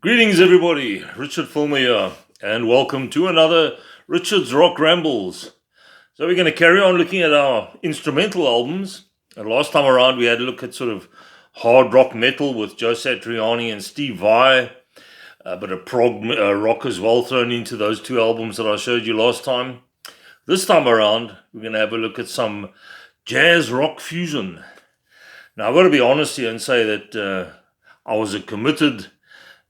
Greetings, everybody. Richard Fulmer here, and welcome to another Richard's Rock Rambles. So, we're going to carry on looking at our instrumental albums. And last time around, we had a look at sort of hard rock metal with Joe Satriani and Steve Vai, a bit of prog rock as well thrown into those two albums that I showed you last time. This time around, we're going to have a look at some jazz rock fusion. Now, I've got to be honest here and say that I was a committed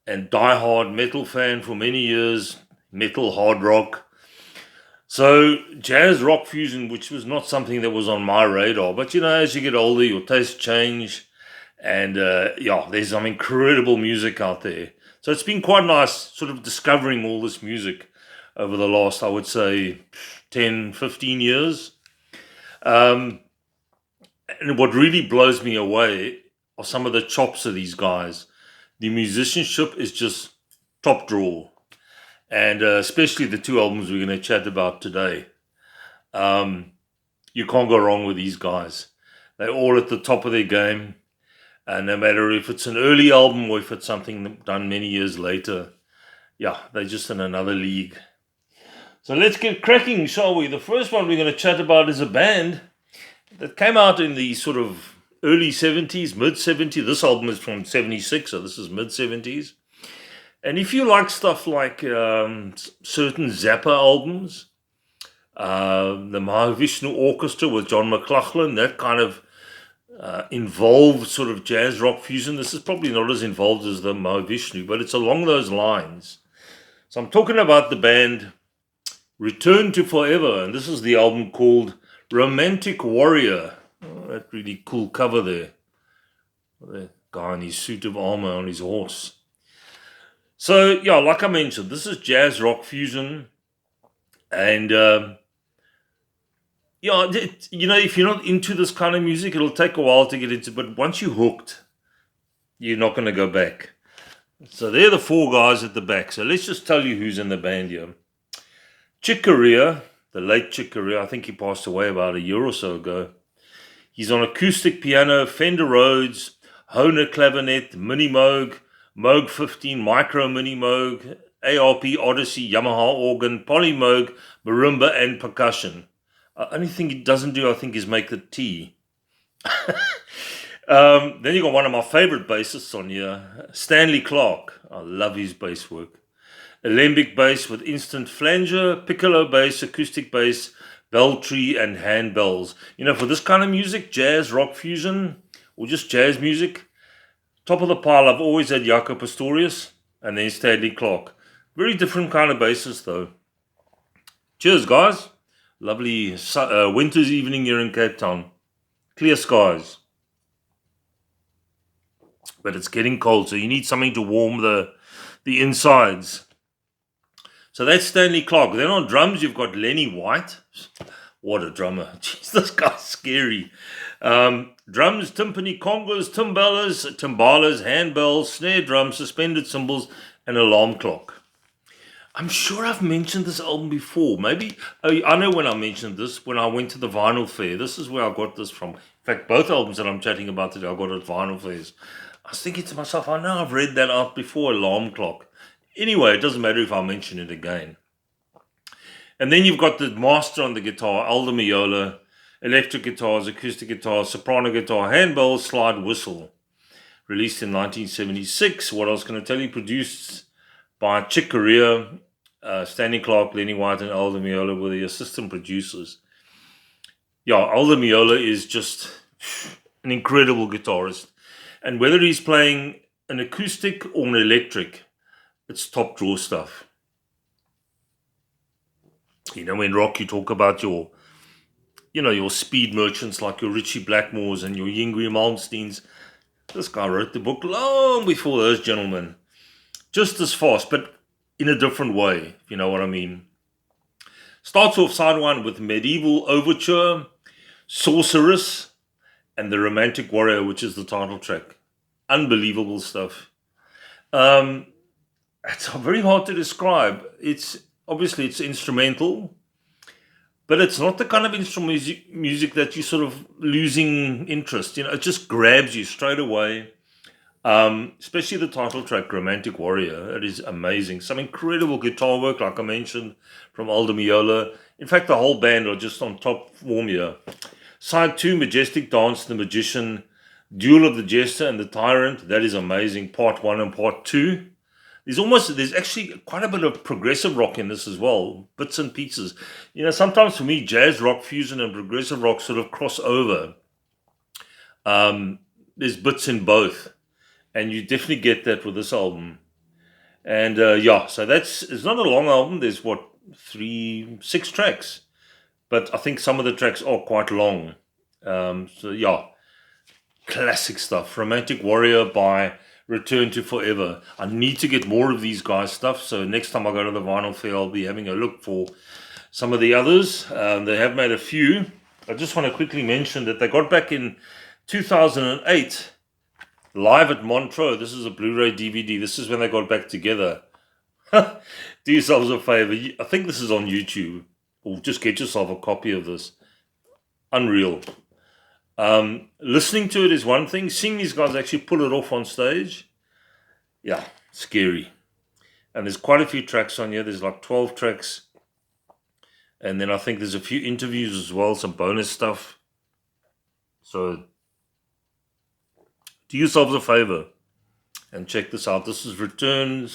and die-hard metal fan for many years, metal, hard rock. So jazz rock fusion, which was not something that was on my radar, but as you get older, your tastes change, and there's some incredible music out there. So it's been quite nice sort of discovering all this music over the last, I would say, 10, 15 years. And what really blows me away are some of the chops of these guys. The musicianship is just top drawer, and especially the two albums we're going to chat about today. You can't go wrong with these guys. They're all at the top of their game, and no matter if it's an early album or if it's something done many years later, they're just in another league. So let's get cracking, shall we? The first one we're going to chat about is a band that came out in the sort of early 70s, mid 70s. This album is from 76, so this is mid 70s. And if you like stuff like certain Zappa albums, the Mahavishnu Orchestra with John McLaughlin, that kind of involved sort of jazz rock fusion. This is probably not as involved as the Mahavishnu, but it's along those lines. So I'm talking about the band Return to Forever, and this is the album called Romantic Warrior. Oh, that really cool cover there. The guy in his suit of armor on his horse. So, like I mentioned, this is jazz rock fusion. And, if you're not into this kind of music, it'll take a while to get into. But once you're hooked, you're not going to go back. So, they're the four guys at the back. So, let's just tell you who's in the band here. Chick Corea, the late Chick Corea, I think he passed away about a year or so ago. He's on acoustic piano, Fender Rhodes, Hohner clavinet, Mini Moog, Moog 15, Micro Mini Moog, ARP Odyssey, Yamaha organ, Poly Moog, marimba, and percussion. Only thing he doesn't do, I think, is make the tea. Then you got one of my favorite bassists on here, Stanley Clark. I love his bass work. Alembic bass with instant flanger, piccolo bass, acoustic bass, bell tree, and handbells. For this kind of music, jazz, rock fusion, or just jazz music, top of the pile, I've always had Jaco Pastorius and then Stanley Clark. Very different kind of bassist, though. Cheers, guys. Lovely winter's evening here in Cape Town. Clear skies. But it's getting cold, so you need something to warm the insides. So that's Stanley Clark. Then on drums, you've got Lenny White. What a drummer. Jeez, this guy's scary. Drums, timpani, congas, timbales, handbells, snare drums, suspended cymbals, and alarm clock. I'm sure I've mentioned this album before. Maybe, I know when I mentioned this, when I went to the vinyl fair. This is where I got this from. In fact, both albums that I'm chatting about today, I got at vinyl fairs. I was thinking to myself, I know I've read that out before, alarm clock. Anyway, it doesn't matter if I mention it again. And then you've got the master on the guitar, Aldo Meola, electric guitars, acoustic guitar, soprano guitar, handbell, slide whistle. Released in 1976. What I was going to tell you, produced by Chick Corea, Stanley Clark, Lenny White, and Aldo Meola were the assistant producers. Aldo Meola is just an incredible guitarist. And whether he's playing an acoustic or an electric, it's top draw stuff. In rock you talk about your speed merchants like your Richie Blackmores and your Yngwie Malmsteens. This guy wrote the book long before those gentlemen. Just as fast, but in a different way, if you know what I mean. Starts off side one with Medieval Overture, Sorceress, and The Romantic Warrior, which is the title track. Unbelievable stuff. It's very hard to describe. It's instrumental, but it's not the kind of instrumental music that you sort of losing interest. It just grabs you straight away. Especially the title track, Romantic Warrior. It is amazing. Some incredible guitar work, like I mentioned, from Aldo Meola. In fact, the whole band are just on top form here. Side 2, Majestic Dance, The Magician, Duel of the Jester and the Tyrant. That is amazing. Part 1 and Part 2. There's actually quite a bit of progressive rock in this as well, bits and pieces. Sometimes for me, jazz rock, fusion, and progressive rock sort of cross over. There's bits in both, and you definitely get that with this album. And yeah, so it's not a long album. There's 6 tracks, but I think some of the tracks are quite long. So yeah, classic stuff. Romantic Warrior by Return to Forever. I need to get more of these guys' stuff, so next time I go to the vinyl fair, I'll be having a look for some of the others. They have made a few. I just want to quickly mention that they got back in 2008, live at Montreux. This is a Blu-ray DVD. This is when they got back together. Do yourselves a favor. I think this is on YouTube. Or just get yourself a copy of this. Unreal. Listening to it is one thing. Seeing these guys actually pull it off on stage, yeah, scary. And there's quite a few tracks on here. There's like 12 tracks. And then I think there's a few interviews as well, some bonus stuff. So do yourselves a favor and check this out. This is Return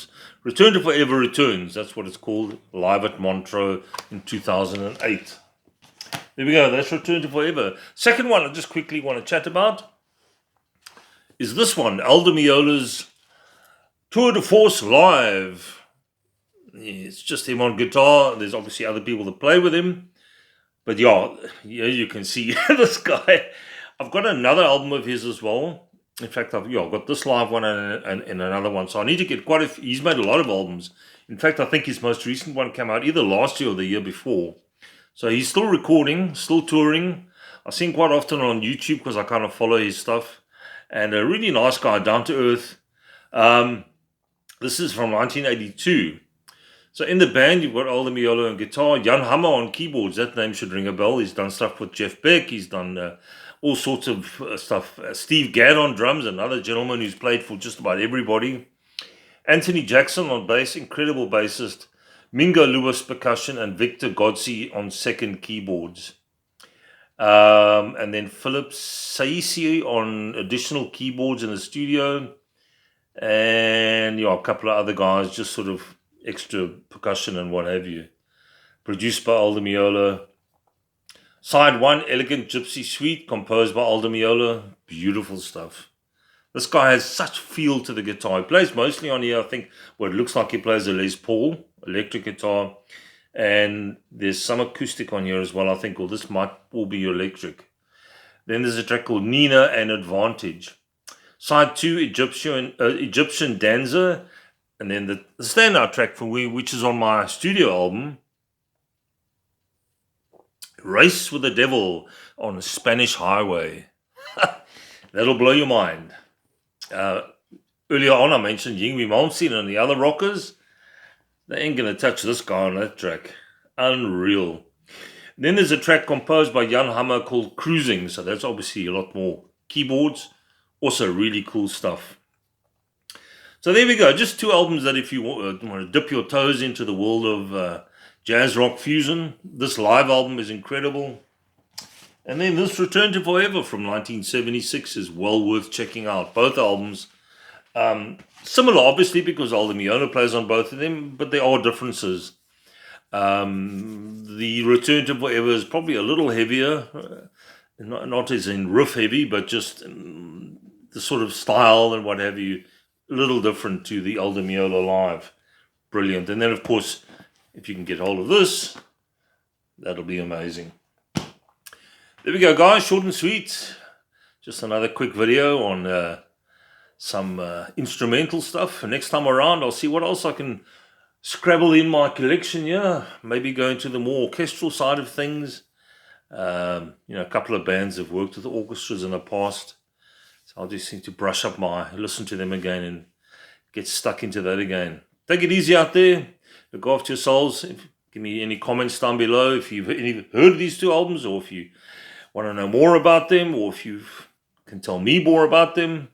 to Forever Returns. That's what it's called, live at Montreux in 2008. There we go. That's Return to Forever. Second one I just quickly want to chat about is this one, Aldo Meola's Tour de Force Live. It's just him on guitar. There's obviously other people that play with him. But yeah, you can see this guy. I've got another album of his as well. In fact, I've got this live one and another one. So I need to get he's made a lot of albums. In fact, I think his most recent one came out either last year or the year before. So he's still recording, still touring. I see him quite often on YouTube because I kind of follow his stuff. And a really nice guy, down to earth. This is from 1982. So in the band, you've got Aldo Meola on guitar, Jan Hammer on keyboards. That name should ring a bell. He's done stuff with Jeff Beck. He's done all sorts of stuff. Steve Gadd on drums, another gentleman who's played for just about everybody. Anthony Jackson on bass, incredible bassist. Mingo Lewis percussion and Victor Godsey on second keyboards. And then Philip Saisi on additional keyboards in the studio. And a couple of other guys, just sort of extra percussion and what have you. Produced by Aldo Meola. Side 1, Elegant Gypsy Suite, composed by Aldo Meola. Beautiful stuff. This guy has such feel to the guitar. He plays mostly on here, I think, it looks like he plays a Les Paul, electric guitar. And there's some acoustic on here as well, I think. Well, this might all be electric. Then there's a track called Nina and Advantage. Side 2, Egyptian Dancer. And then the standout track for me, which is on my studio album, Race with the Devil on a Spanish Highway. That'll blow your mind. Earlier on, I mentioned Yngwie Malmsteen and the other rockers. They ain't going to touch this guy on that track. Unreal. Then there's a track composed by Jan Hammer called Cruising. So that's obviously a lot more keyboards. Also really cool stuff. So there we go. Just 2 albums that if you want to dip your toes into the world of jazz rock fusion, this live album is incredible. And then this Return to Forever from 1976 is well worth checking out. Both albums. Similar, obviously, because Aldo Meola plays on both of them, but there are differences. The Return to Forever is probably a little heavier. Not as in riff heavy, but just the sort of style and what have you. A little different to the Aldo Meola live. Brilliant. And then, of course, if you can get hold of this, that'll be amazing. There we go, guys. Short and sweet. Just another quick video on some instrumental stuff. Next time around, I'll see what else I can scrabble in my collection. Yeah, maybe go into the more orchestral side of things. A couple of bands have worked with orchestras in the past. So I'll just need to brush up listen to them again and get stuck into that again. Take it easy out there. Look after yourselves. Give me any comments down below if you've heard of these 2 albums, or if you want to know more about them, or if you can tell me more about them.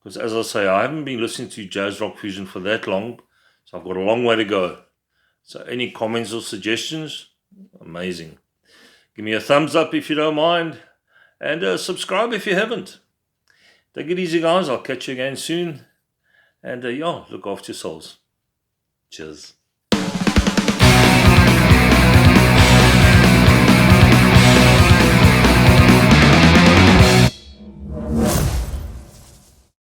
Because as I say, I haven't been listening to jazz rock fusion for that long, so I've got a long way to go. So any comments or suggestions? Amazing. Give me a thumbs up if you don't mind, and subscribe if you haven't. Take it easy, guys. I'll catch you again soon. And yeah, look after yourselves. Cheers.